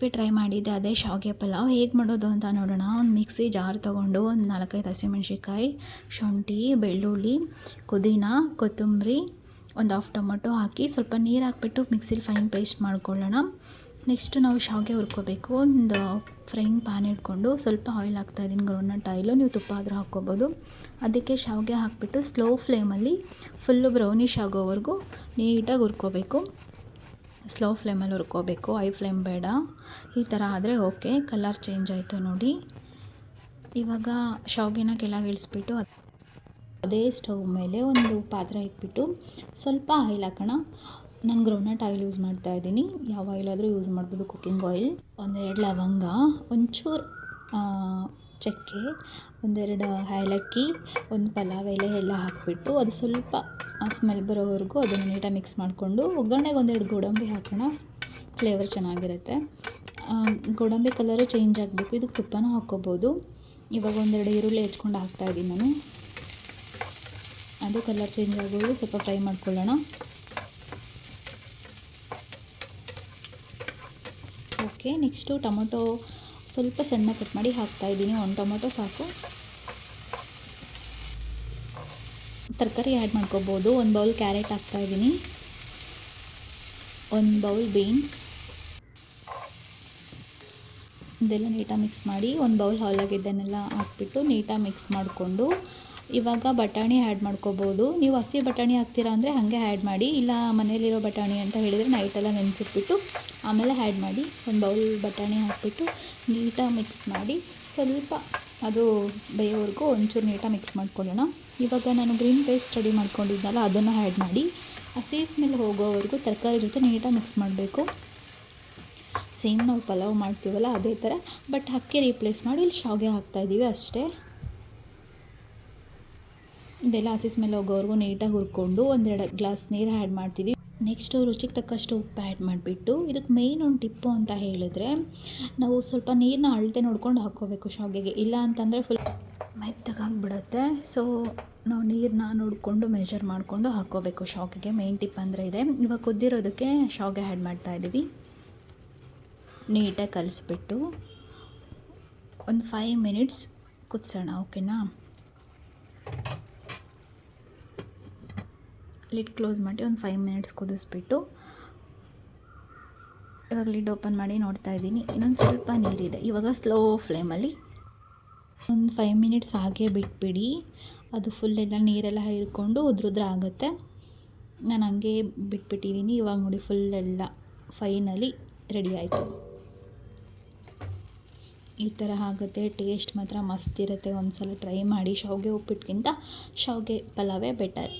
Recipe try ಮಾಡಿದ್ದೆ, ಅದೇ ಶಾವಿಗೆ ಪಲಾವ್. ಹೇಗೆ ಮಾಡೋದು ಅಂತ ನೋಡೋಣ. ಒಂದು ಮಿಕ್ಸಿ ಜಾರ್ ತೊಗೊಂಡು ಒಂದು 4-5 ಹಸಿಮೆಣ್ಸಿಕಾಯಿ, ಶುಂಠಿ, ಬೆಳ್ಳುಳ್ಳಿ, ಪುದೀನ, ಕೊತ್ತಂಬರಿ, ಒಂದು ಹಾಫ್ ಟೊಮೊಟೊ ಹಾಕಿ ಸ್ವಲ್ಪ ನೀರು ಹಾಕ್ಬಿಟ್ಟು ಮಿಕ್ಸಿಲಿ ಫೈನ್ ಪೇಸ್ಟ್ ಮಾಡ್ಕೊಳ್ಳೋಣ. ನೆಕ್ಸ್ಟು ನಾವು ಶಾವಿಗೆ ಹುರ್ಕೋಬೇಕು. ಒಂದು ಫ್ರೈಯಿಂಗ್ ಪ್ಯಾನ್ ಇಟ್ಕೊಂಡು ಸ್ವಲ್ಪ ಆಯಿಲ್ ಹಾಕ್ತಾಯಿದ್ದೀನಿ, ಗ್ರೌಂಡ್ನಟ್ ಆಯಿಲು. ನೀವು ತುಪ್ಪ ಆದರೂ ಹಾಕ್ಕೋಬೋದು. ಅದಕ್ಕೆ ಶಾವಿಗೆ ಹಾಕಿಬಿಟ್ಟು ಸ್ಲೋ ಫ್ಲೇಮಲ್ಲಿ ಫುಲ್ಲು ಬ್ರೌನಿಷ್ ಆಗೋವರೆಗೂ ನೀಟಾಗಿ ಹುರ್ಕೋಬೇಕು. ಸ್ಲೋ ಫ್ಲೇಮಲ್ಲಿ ಹುರ್ಕೋಬೇಕು, ಹೈ ಫ್ಲೇಮ್ ಬೇಡ. ಈ ಥರ ಆದರೆ ಓಕೆ. ಕಲರ್ ಚೇಂಜ್ ಆಯಿತು ನೋಡಿ. ಇವಾಗ ಶಾವಿಗೆನ ಕೆಳಗೆ ಇಳಿಸ್ಬಿಟ್ಟು ಅದೇ ಸ್ಟವ್ ಮೇಲೆ ಒಂದು ಪಾತ್ರೆ ಇಟ್ಬಿಟ್ಟು ಸ್ವಲ್ಪ ಆಯಿಲ್ ಹಾಕೋಣ. ನಾನು ಗ್ರೌಂಡ್ನಟ್ ಆಯಿಲ್ ಯೂಸ್ ಮಾಡ್ತಾಯಿದ್ದೀನಿ, ಯಾವ ಆಯಿಲ್ ಆದರೂ ಯೂಸ್ ಮಾಡ್ಬೋದು, ಕುಕ್ಕಿಂಗ್ ಆಯಿಲ್. 1-2 ಲವಂಗ, ಒಂಚೂರು ಚಕ್ಕೆ, 1-2 ಏಲಕ್ಕಿ, ಒಂದು ಪಲಾವ್ ಎಲೆ ಎಲ್ಲ ಹಾಕಿಬಿಟ್ಟು ಅದು ಸ್ವಲ್ಪ ಸ್ಮೆಲ್ ಬರೋವರೆಗೂ ಅದನ್ನು ನೀಟಾಗಿ ಮಿಕ್ಸ್ ಮಾಡಿಕೊಂಡು ಒಗ್ಗರಣೆಗೆ 1-2 ಗೋಡಂಬಿ ಹಾಕೋಣ. ಫ್ಲೇವರ್ ಚೆನ್ನಾಗಿರುತ್ತೆ. ಗೋಡಂಬಿ ಕಲರು ಚೇಂಜ್ ಆಗಬೇಕು. ಇದಕ್ಕೆ ತುಪ್ಪನೂ ಹಾಕ್ಕೋಬೋದು. ಇವಾಗ 1-2 ಈರುಳ್ಳಿ ಹೆಚ್ಕೊಂಡು ಹಾಕ್ತಾಯಿದ್ದೀನಿ ನಾನು. ಅದು ಕಲರ್ ಚೇಂಜ್ ಆಗೋದು ಸ್ವಲ್ಪ ಫ್ರೈ ಮಾಡ್ಕೊಳ್ಳೋಣ. ಓಕೆ, ನೆಕ್ಸ್ಟು ಟೊಮೊಟೊ ಸ್ವಲ್ಪ ಸಣ್ಣ ಕಟ್ ಮಾಡಿ ಹಾಕ್ತಾಯಿದ್ದೀನಿ. 1 ಟೊಮೊಟೊ ಸಾಕು. ತರಕಾರಿ ಆ್ಯಡ್ ಮಾಡ್ಕೋಬೋದು. 1 ಬೌಲ್ ಕ್ಯಾರೆಟ್ ಹಾಕ್ತಾಯಿದ್ದೀನಿ, 1 ಬೌಲ್ ಬೀನ್ಸ್. ಇದೆಲ್ಲ ನೀಟಾಗಿ ಮಿಕ್ಸ್ ಮಾಡಿ 1 ಬೌಲ್ ಆಲೂಗೆಡ್ಡೆನೆಲ್ಲ ಹಾಕ್ಬಿಟ್ಟು ನೀಟಾಗಿ ಮಿಕ್ಸ್ ಮಾಡಿಕೊಂಡು ಇವಾಗ ಬಟಾಣಿ ಆ್ಯಡ್ ಮಾಡ್ಕೋಬೋದು. ನೀವು ಹಸಿ ಬಟಾಣಿ ಹಾಕ್ತೀರಾ ಅಂದರೆ ಹಾಗೆ ಆ್ಯಡ್ ಮಾಡಿ, ಇಲ್ಲ ಮನೇಲಿರೋ ಬಟಾಣಿ ಅಂತ ಹೇಳಿದರೆ ನೈಟೆಲ್ಲ ನೆನೆಸಿಟ್ಬಿಟ್ಟು ಆಮೇಲೆ ಆ್ಯಡ್ ಮಾಡಿ. 1 ಬೌಲ್ ಬಟಾಣಿ ಹಾಕಿಬಿಟ್ಟು ನೀಟಾಗಿ ಮಿಕ್ಸ್ ಮಾಡಿ ಸ್ವಲ್ಪ ಅದು ಬೇಯೋವರೆಗೂ ಒಂಚೂರು ನೀಟಾಗಿ ಮಿಕ್ಸ್ ಮಾಡ್ಕೊಳ್ಳೋಣ. ಇವಾಗ ನಾನು ಗ್ರೀನ್ ಪೇಸ್ಟ್ ರೆಡಿ ಮಾಡ್ಕೊಂಡಿದ್ದಲ್ಲ ಅದನ್ನು ಆ್ಯಡ್ ಮಾಡಿ ಹಸಿ ಸ್ಮೆಲ್ ಹೋಗೋವರೆಗೂ ತರಕಾರಿ ಜೊತೆ ನೀಟಾಗಿ ಮಿಕ್ಸ್ ಮಾಡಬೇಕು. ಸೇಮ್ ನಾವು ಪಲಾವ್ ಮಾಡ್ತೀವಲ್ಲ ಅದೇ ಥರ, ಬಟ್ ಅಕ್ಕಿ ರೀಪ್ಲೇಸ್ ಮಾಡಿ ಇಲ್ಲಿ ಶಾವಿಗೆ ಹಾಕ್ತಾಯಿದ್ದೀವಿ ಅಷ್ಟೇ. ಇದೆಲ್ಲ ಹಸಿ ಸ್ಮೆಲ್ ಹೋಗೋವರೆಗೂ ನೀಟಾಗಿ ಹುರ್ಕೊಂಡು 1-2 ಗ್ಲಾಸ್ ನೀರು ಆ್ಯಡ್ ಮಾಡ್ತಿದ್ದೀವಿ. ನೆಕ್ಸ್ಟು ರುಚಿಗೆ ತಕ್ಕಷ್ಟು ಉಪ್ಪು ಆ್ಯಡ್ ಮಾಡಿಬಿಟ್ಟು ಇದಕ್ಕೆ ಮೇಯ್ನ್ ಒಂದು ಟಿಪ್ಪು ಅಂತ ಹೇಳಿದ್ರೆ ನಾವು ಸ್ವಲ್ಪ ನೀರನ್ನ ಅಳತೆ ನೋಡ್ಕೊಂಡು ಹಾಕ್ಕೋಬೇಕು ಶಾವಿಗೆಗೆ. ಇಲ್ಲ ಅಂತಂದರೆ ಫುಲ್ ಮೆತ್ತಗಾಗಿಬಿಡುತ್ತೆ. ಸೊ ನಾವು ನೀರನ್ನ ನೋಡಿಕೊಂಡು ಮೆಜರ್ ಮಾಡಿಕೊಂಡು ಹಾಕ್ಕೋಬೇಕು ಶಾವಿಗೆಗೆ. ಮೇಯ್ನ್ ಟಿಪ್ ಅಂದರೆ ಇದೆ. ಇವಾಗ ಕುದ್ದಿರೋದಕ್ಕೆ ಶಾವಿಗೆ ಆ್ಯಡ್ ಮಾಡ್ತಾಯಿದ್ದೀವಿ. ನೀಟಾಗಿ ಕಲಿಸ್ಬಿಟ್ಟು ಒಂದು 5 ಮಿನಿಟ್ಸ್ ಕುದಿಸೋಣ. ಓಕೆನಾ? ಲಿಡ್ ಕ್ಲೋಸ್ ಮಾಡಿ ಒಂದು 5 ಮಿನಿಟ್ಸ್ ಕುದಿಸ್ಬಿಟ್ಟು ಇವಾಗ ಲಿಡ್ ಓಪನ್ ಮಾಡಿ ನೋಡ್ತಾ ಇದ್ದೀನಿ, ಇನ್ನೊಂದು ಸ್ವಲ್ಪ ನೀರಿದೆ. ಇವಾಗ ಸ್ಲೋ ಫ್ಲೇಮಲ್ಲಿ ಒಂದು 5 ಮಿನಿಟ್ಸ್ ಹಾಗೆ ಬಿಟ್ಬಿಡಿ. ಅದು ಫುಲ್ಲೆಲ್ಲ ನೀರೆಲ್ಲ ಹೀರ್ಕೊಂಡು ಉದ್ರ ಆಗುತ್ತೆ. ನಾನು ಹಂಗೆ ಬಿಟ್ಬಿಟ್ಟಿದ್ದೀನಿ. ಇವಾಗ ನೋಡಿ ಫುಲ್ಲೆಲ್ಲ ಫೈನಲಿ ರೆಡಿ ಆಯಿತು. ಈ ಥರ ಆಗುತ್ತೆ. ಟೇಸ್ಟ್ ಮಾತ್ರ ಮಸ್ತ್ ಇರುತ್ತೆ. ಒಂದು ಸಲ ಟ್ರೈ ಮಾಡಿ. ಶಾವಿಗೆ ಉಪ್ಪಿಟ್ಟಿಗಿಂತ ಶಾವಿಗೆ ಪಲಾವೇ ಬೆಟರ್.